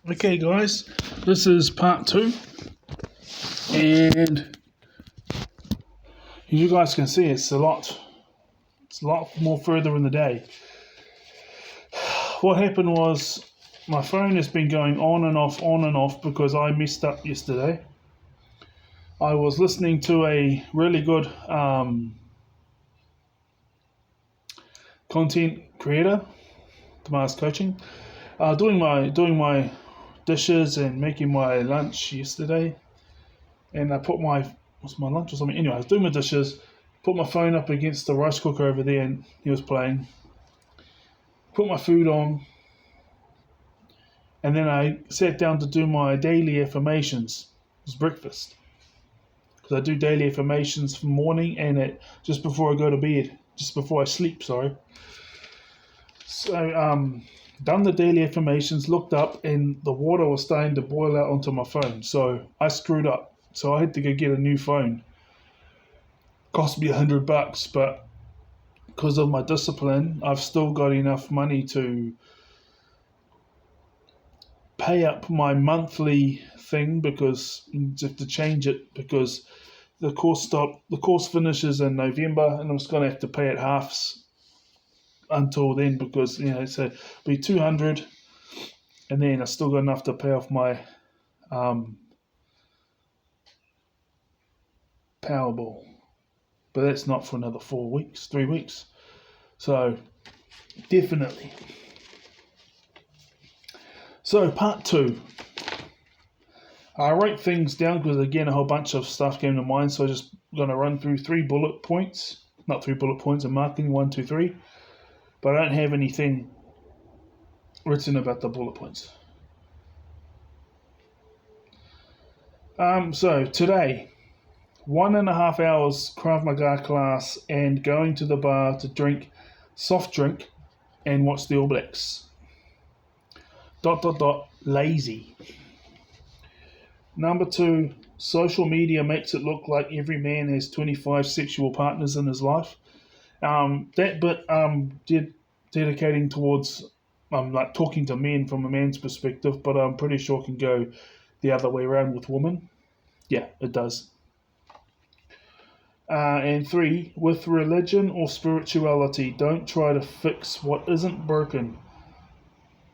Okay, guys, this is part two, and you guys can see it's a lot more further in the day. What happened was my phone has been going on and off because I messed up yesterday. I was listening to a really good content creator, Tomas Coaching, doing my dishes and making my lunch yesterday, and I put my what's my lunch or something. Anyway, I was doing my dishes, put my phone up against the rice cooker over there, and he was playing. Put my food on, and then I sat down to do my daily affirmations. It was breakfast because I do daily affirmations for morning and just before I go to bed, just before I sleep. Sorry. So done the daily affirmations, looked up, and the water was starting to boil out onto my phone. So I screwed up. So I had to go get a new phone. Cost me $100, but because of my discipline, I've still got enough money to pay up my monthly thing because to change it because the course finishes in November, and I'm just going to have to pay it halves until then because so it'll be 200, and then I still got enough to pay off my Powerball, but that's not for another 3 weeks. So definitely. So part two. I wrote things down because again a whole bunch of stuff came to mind, so I'm just going to run through 3 bullet points. Not 3 bullet points, I'm marking 1, 2, 3. But I don't have anything written about the bullet points. So today, 1.5 hours Krav Maga class and going to the bar to drink soft drink and watch the All Blacks. ... Lazy. Number 2, social media makes it look like every man has 25 sexual partners in his life. That bit dedicating towards like talking to men from a man's perspective, but I'm pretty sure it can go the other way around with women. Yeah, it does. And 3, with religion or spirituality, don't try to fix what isn't broken.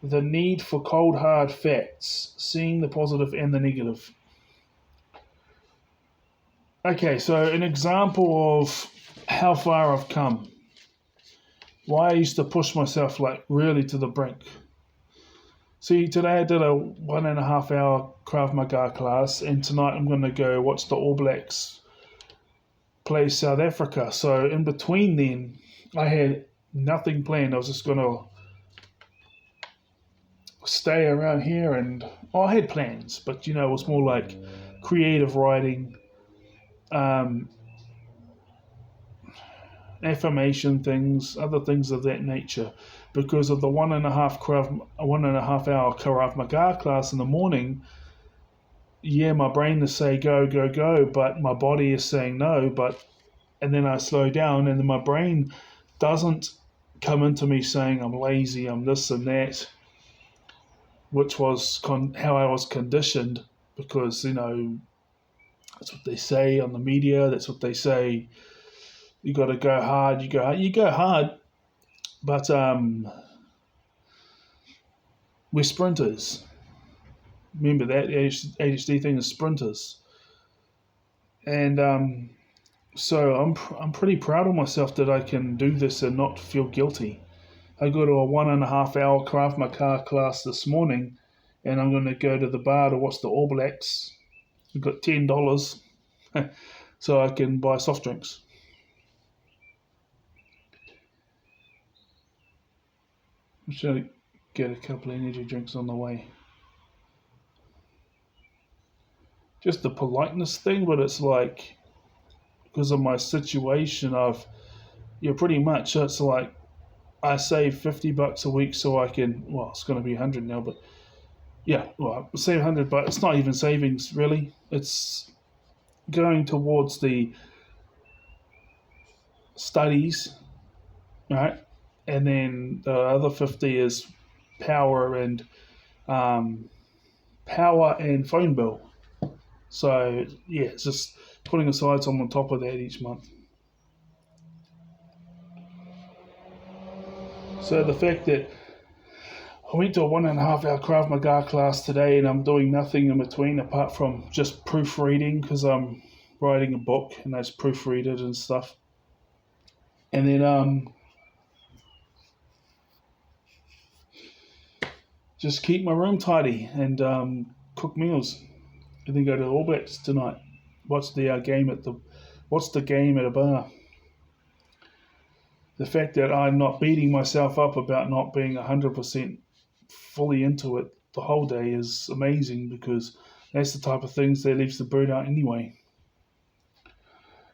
The need for cold hard facts, seeing the positive and the negative. Okay, so an example of how far I've come. Why I used to push myself like really to the brink. See, today I did a 1.5 hour Krav Maga class, and tonight I'm going to go watch the All Blacks play South Africa. So in between then, I had nothing planned. I was just going to stay around here, and I had plans, but it was more like creative writing, um, affirmation things, other things of that nature. Because of the 1.5 hour Krav Maga class in the morning, yeah, my brain is saying go, go, go, but my body is saying no. And then I slow down, and then my brain doesn't come into me saying I'm lazy, I'm this and that, which was how I was conditioned. Because that's what they say on the media. That's what they say. You got to go hard. You go hard. You go hard, but we're sprinters. Remember that ADHD thing is sprinters, and so I'm pretty proud of myself that I can do this and not feel guilty. I go to a 1.5 hour Krav Maga class this morning, and I'm going to go to the bar to watch the All Blacks. I've got $10, so I can buy soft drinks. I'm trying to get a couple of energy drinks on the way. Just the politeness thing, but it's like because of my situation, pretty much it's like I save $50 a week so I can. Well, it's going to be 100 now, but yeah, well, I save 100, but it's not even savings really. It's going towards the studies, right? And then the other 50 is power and power and phone bill. So yeah, it's just putting aside some on top of that each month. So the fact that I went to a 1.5 hour Krav Maga class today and I'm doing nothing in between apart from just proofreading because I'm writing a book and I just proofread it and stuff. And then just keep my room tidy and cook meals. And then go to the All Blacks tonight. What's the game at a bar? The fact that I'm not beating myself up about not being 100% fully into it the whole day is amazing because that's the type of things that leaves the bird out anyway.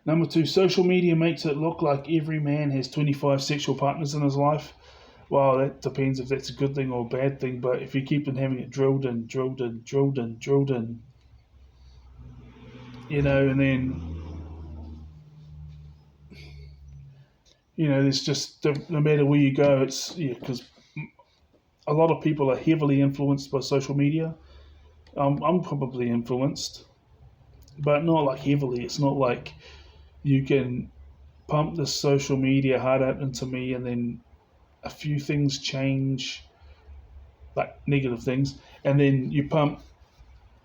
Number 2, social media makes it look like every man has 25 sexual partners in his life. Well, that depends if that's a good thing or a bad thing, but if you keep on having it drilled in, and then, there's just, no matter where you go, it's, because a lot of people are heavily influenced by social media. I'm probably influenced, but not like heavily. It's not like you can pump the social media hard out into me and then a few things change, like negative things, and then you pump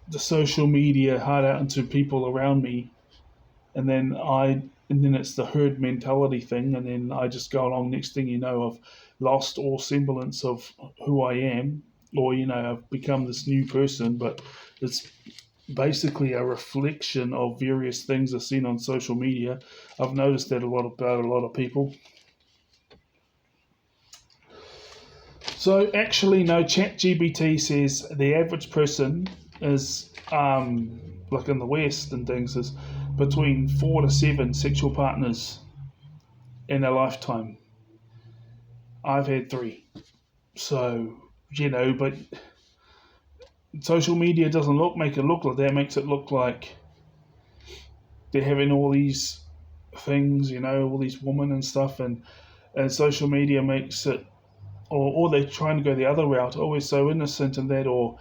the social media hard out into people around me, and then it's the herd mentality thing, and then I just go along. Next thing you know, I've lost all semblance of who I am, or I've become this new person, but it's basically a reflection of various things I've seen on social media. I've noticed that about a lot of people. So actually, no, ChatGPT says the average person is, like in the West and things, is between 4 to 7 sexual partners in a lifetime. I've had 3. So, but social media doesn't make it look like that. It makes it look like they're having all these things, all these women and stuff, and social media makes it, or they're trying to go the other route. Oh, we're so innocent and that, or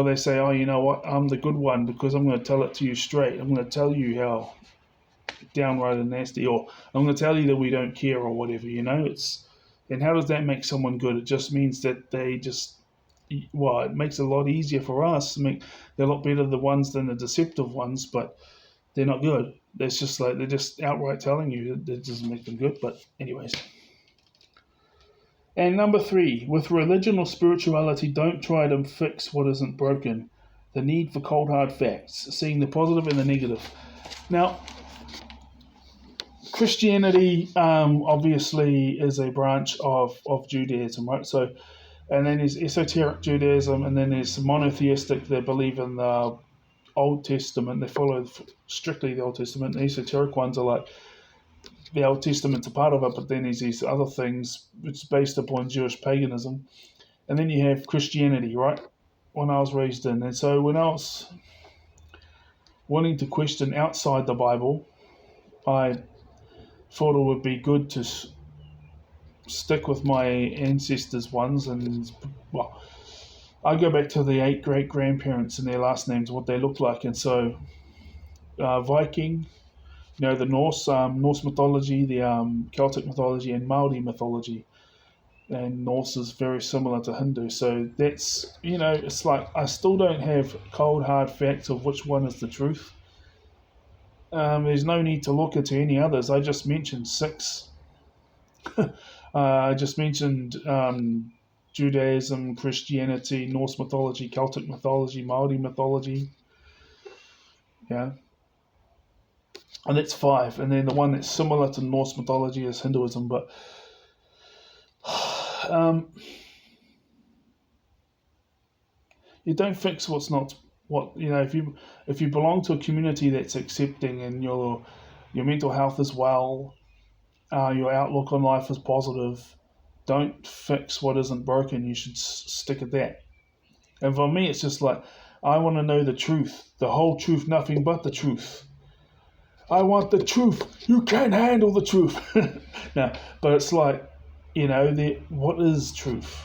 they say, oh, you know what, I'm the good one because I'm going to tell it to you straight. I'm going to tell you how downright and nasty, or I'm going to tell you that we don't care or whatever, and how does that make someone good? It just means that it makes it a lot easier for us. They're a lot better the ones than the deceptive ones, but they're not good. It's just like they're just outright telling you that doesn't make them good. But anyways. And number 3, with religion or spirituality, don't try to fix what isn't broken. The need for cold hard facts, seeing the positive and the negative. Now, Christianity obviously is a branch of Judaism, right? So, and then there's esoteric Judaism, and then there's monotheistic. They believe in the Old Testament. They follow strictly the Old Testament. The esoteric ones are like the Old Testament's a part of it, but then there's these other things which is based upon Jewish paganism. And then you have Christianity, right? When I was raised in. And so when I was wanting to question outside the Bible, I thought it would be good to stick with my ancestors' ones. And, I go back to the 8 great-grandparents and their last names, what they look like. And so Viking, the Norse mythology, the Celtic mythology, and Māori mythology. And Norse is very similar to Hindu. So that's, it's like I still don't have cold, hard facts of which one is the truth. There's no need to look into any others. I just mentioned 6. I just mentioned Judaism, Christianity, Norse mythology, Celtic mythology, Māori mythology. Yeah. And that's 5. And then the one that's similar to Norse mythology is Hinduism. But you don't fix what's not what. If you belong to a community that's accepting and your mental health is well, your outlook on life is positive, don't fix what isn't broken. You should stick at that. And for me, it's just like, I want to know the truth, the whole truth, nothing but the truth. I want the truth. You can't handle the truth. No, but it's like, what is truth?